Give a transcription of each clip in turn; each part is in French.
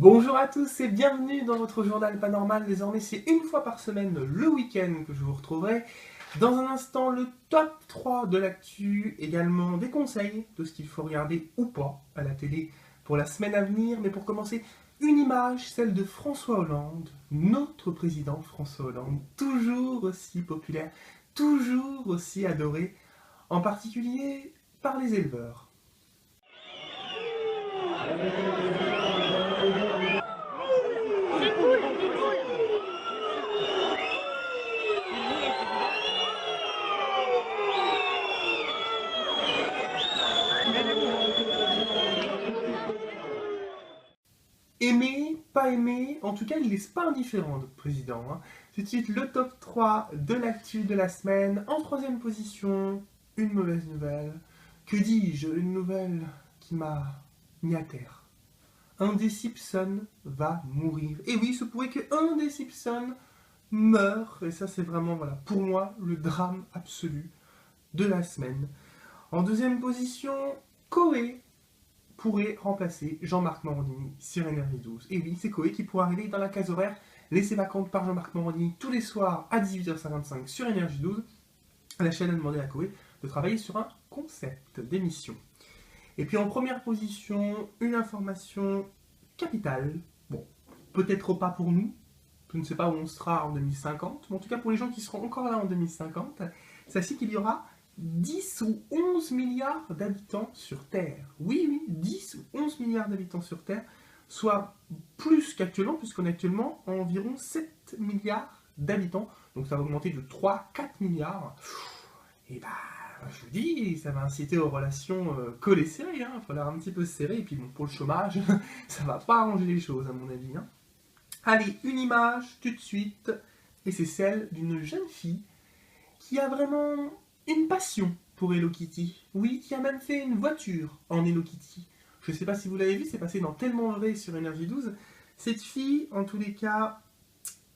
Bonjour à tous et bienvenue dans votre journal Panormal. Désormais, c'est une fois par semaine, le week-end, que je vous retrouverai. Dans un instant, le top 3 de l'actu, également des conseils de ce qu'il faut regarder ou pas à la télé pour la semaine à venir. Mais pour commencer, une image, celle de François Hollande, notre président François Hollande, toujours aussi populaire, toujours aussi adoré, en particulier par les éleveurs. Aimé, pas aimé, en tout cas il ne laisse pas indifférent notre président. Tout de suite le top 3 de l'actu de la semaine. En troisième position, une mauvaise nouvelle. Que dis-je, une nouvelle qui m'a mis à terre. Un des Simpsons va mourir. Et oui, il se pourrait qu'un des Simpsons meure. Et ça c'est vraiment, voilà, pour moi, le drame absolu de la semaine. En deuxième position, Koé pourrait remplacer Jean-Marc Morandini sur Énergie 12. Et oui, c'est Koé qui pourra arriver dans la case horaire laissée vacante par Jean-Marc Morandini tous les soirs à 18h55 sur Énergie 12. La chaîne a demandé à Koé de travailler sur un concept d'émission. Et puis en première position, une information capitale. Bon, peut-être pas pour nous, je ne sais pas où on sera en 2050, mais en tout cas pour les gens qui seront encore là en 2050, sachez qu'il y aura 10 ou 11 milliards d'habitants sur Terre. Oui, 10 ou 11 milliards d'habitants sur Terre, soit plus qu'actuellement, puisqu'on est actuellement à environ 7 milliards d'habitants. Donc ça va augmenter de 3-4 milliards. Et bah, je vous dis, ça va inciter aux relations collées-serrées. Il va falloir un petit peu serrer. Et puis bon, pour le chômage, ça va pas arranger les choses à mon avis. Allez, une image tout de suite. Et c'est celle d'une jeune fille qui a vraiment une passion pour Hello Kitty. Oui, qui a même fait une voiture en Hello Kitty. Je ne sais pas si vous l'avez vu, c'est passé dans Tellement Vrai sur Énergie 12. Cette fille, en tous les cas,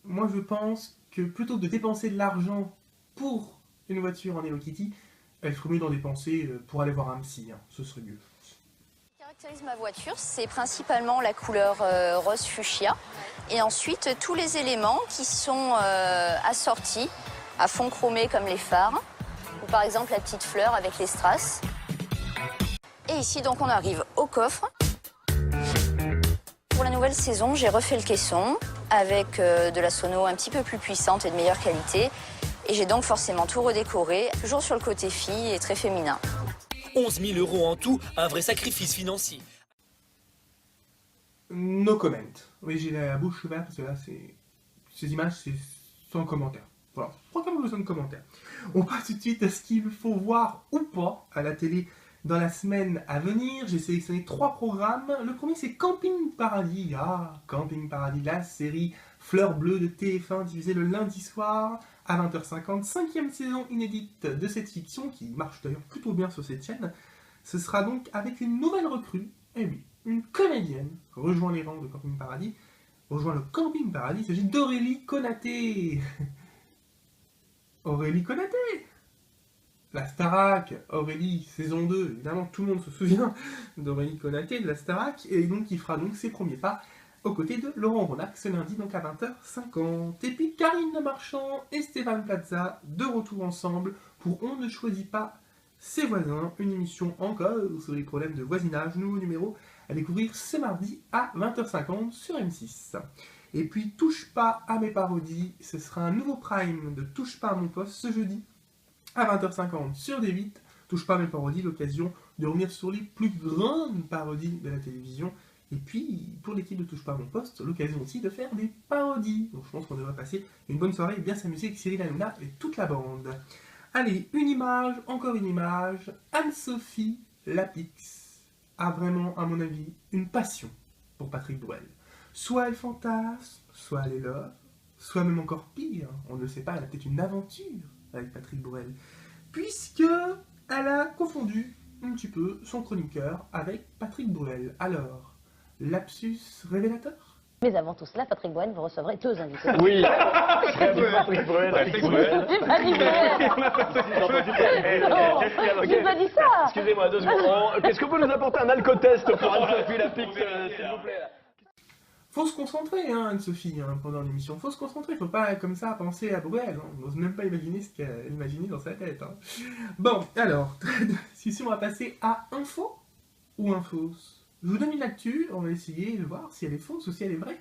moi je pense que plutôt que de dépenser de l'argent pour une voiture en Hello Kitty, elle ferait mieux d'en dépenser pour aller voir un psy. Ce serait mieux. Ce qui caractérise ma voiture, c'est principalement la couleur rose fuchsia. Et ensuite, tous les éléments qui sont assortis à fond chromé comme les phares. Ou par exemple la petite fleur avec les strass. Et ici donc on arrive au coffre. Pour la nouvelle saison, j'ai refait le caisson avec de la sono un petit peu plus puissante et de meilleure qualité. Et j'ai donc forcément tout redécoré, toujours sur le côté fille et très féminin. 11 000 € en tout, un vrai sacrifice financier. No comment. Oui, j'ai la bouche ouverte parce que là, ces images, c'est sans commentaire. Voilà, pas comme besoin de commentaires. On passe tout de suite à ce qu'il faut voir ou pas à la télé dans la semaine à venir. J'ai sélectionné 3 programmes. Le premier, c'est Camping Paradis. Ah, Camping Paradis, la série Fleur Bleue de TF1 diffusée le lundi soir à 20h50. 5e saison inédite de cette fiction qui marche d'ailleurs plutôt bien sur cette chaîne. Ce sera donc avec une nouvelle recrue. Eh oui, une comédienne rejoint les rangs de Camping Paradis. Rejoint le Camping Paradis. Il s'agit d'Aurélie Konaté. Aurélie Konaté, la Starac, Aurélie, saison 2, évidemment tout le monde se souvient d'Aurélie Konaté, de la Starac, et donc qui fera donc ses premiers pas aux côtés de Laurent Ronac ce lundi donc à 20h50. Et puis Karine Marchand et Stéphane Plaza de retour ensemble pour On ne choisit pas ses voisins, une émission encore sur les problèmes de voisinage, nouveau numéro à découvrir ce mardi à 20h50 sur M6. Et puis, touche pas à mes parodies, ce sera un nouveau prime de Touche pas à mon poste ce jeudi à 20h50 sur D8. Touche pas à mes parodies, l'occasion de revenir sur les plus grandes parodies de la télévision. Et puis, pour l'équipe de Touche pas à mon poste, l'occasion aussi de faire des parodies. Donc je pense qu'on devrait passer une bonne soirée et bien s'amuser avec Cyril Hanouna et toute la bande. Allez, une image, encore une image. Anne-Sophie Lapix a vraiment, à mon avis, une passion pour Patrick Bruel. Soit elle fantasme, soit elle est love, soit même encore pire, on ne le sait pas, elle a peut-être une aventure avec Patrick Bruel, puisque elle a confondu un petit peu son chroniqueur avec Patrick Bruel. Alors, lapsus révélateur? Mais avant tout cela, Patrick Bruel, vous recevrez 2 invités. Oui, Patrick Bruel. J'ai pas dit Bruel. J'ai pas dit ça. Excusez-moi, 2 secondes. Est-ce qu'on peut nous apporter un alcotest pour Anne-Sophie Lapix, s'il vous plaît? Faut se concentrer, hein, Anne-Sophie, hein, pendant l'émission. Faut se concentrer, faut pas comme ça penser à Bruel. Hein. On n'ose même pas imaginer ce qu'elle imaginait dans sa tête. Hein. Bon, alors, si on va passer à info ou infos. Je vous donne une actu, on va essayer de voir si elle est fausse ou si elle est vraie.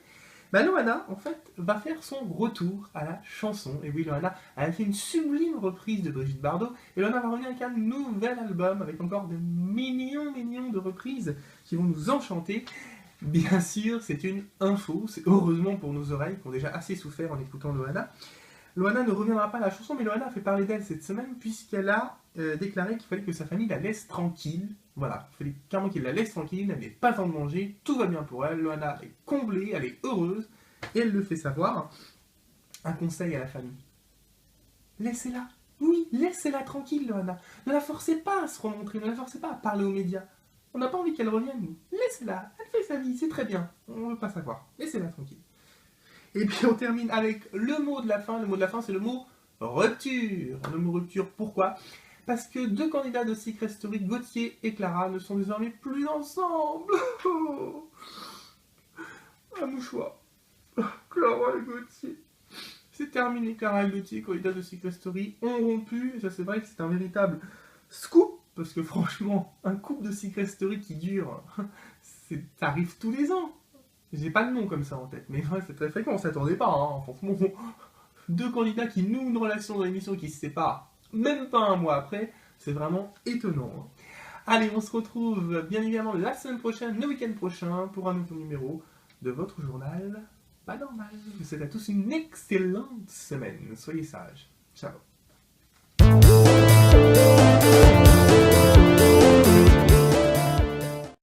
Bah, Loana, en fait, va faire son retour à la chanson. Et oui, Loana a fait une sublime reprise de Brigitte Bardot. Et Loana va revenir avec un nouvel album, avec encore de millions de reprises qui vont nous enchanter. Bien sûr, c'est une info, c'est heureusement pour nos oreilles qui ont déjà assez souffert en écoutant Loana. Loana ne reviendra pas à la chanson, mais Loana a fait parler d'elle cette semaine puisqu'elle a déclaré qu'il fallait que sa famille la laisse tranquille. Voilà, il fallait carrément qu'il la laisse tranquille, elle n'est pas temps de manger, tout va bien pour elle, Loana est comblée, elle est heureuse, et elle le fait savoir. Un conseil à la famille. Laissez-la, oui, laissez-la tranquille, Loana. Ne la forcez pas à se remontrer, ne la forcez pas à parler aux médias. On n'a pas envie qu'elle revienne, nous. Laissez-la, elle fait sa vie, c'est très bien. On ne veut pas savoir. Laissez-la tranquille. Et puis on termine avec le mot de la fin. Le mot de la fin, c'est le mot rupture. Le mot rupture, pourquoi ? Parce que deux candidats de Secret Story, Gauthier et Clara, ne sont désormais plus ensemble. Un mouchoir. Clara et Gauthier. C'est terminé, Clara et Gauthier, candidats de Secret Story, ont rompu. Et ça, c'est vrai que c'est un véritable scoop. Parce que franchement, un couple de Secret Story qui dure, ça arrive tous les ans. J'ai pas de nom comme ça en tête, mais ouais, c'est très fréquent, on s'attendait pas. Hein. Franchement, deux candidats qui nouent une relation dans l'émission qui se séparent, même pas un mois après, c'est vraiment étonnant. Hein. Allez, on se retrouve bien évidemment la semaine prochaine, le week-end prochain, pour un nouveau numéro de votre journal Pas Normal. Je vous souhaite à tous une excellente semaine. Soyez sages. Ciao.